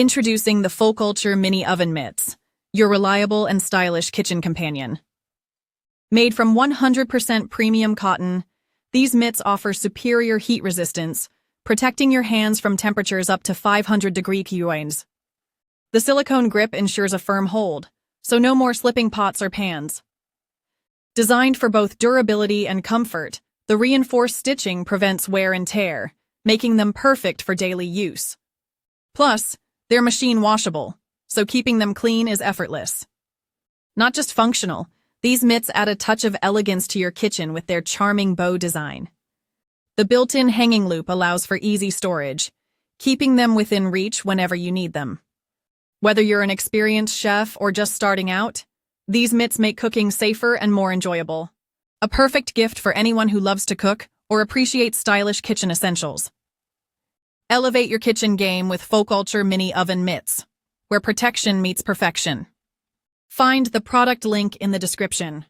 Introducing the Folkulture Mini Oven Mitts, your reliable and stylish kitchen companion. Made from 100% premium cotton, these mitts offer superior heat resistance, protecting your hands from temperatures up to 500-degree Celsius. The silicone grip ensures a firm hold, so no more slipping pots or pans. Designed for both durability and comfort, the reinforced stitching prevents wear and tear, making them perfect for daily use. Plus, they're machine washable, so keeping them clean is effortless. Not just functional, these mitts add a touch of elegance to your kitchen with their charming bow design. The built-in hanging loop allows for easy storage, keeping them within reach whenever you need them. Whether you're an experienced chef or just starting out, these mitts make cooking safer and more enjoyable. A perfect gift for anyone who loves to cook or appreciates stylish kitchen essentials. Elevate your kitchen game with Folkulture Mini Oven Mitts, where protection meets perfection. Find the product link in the description.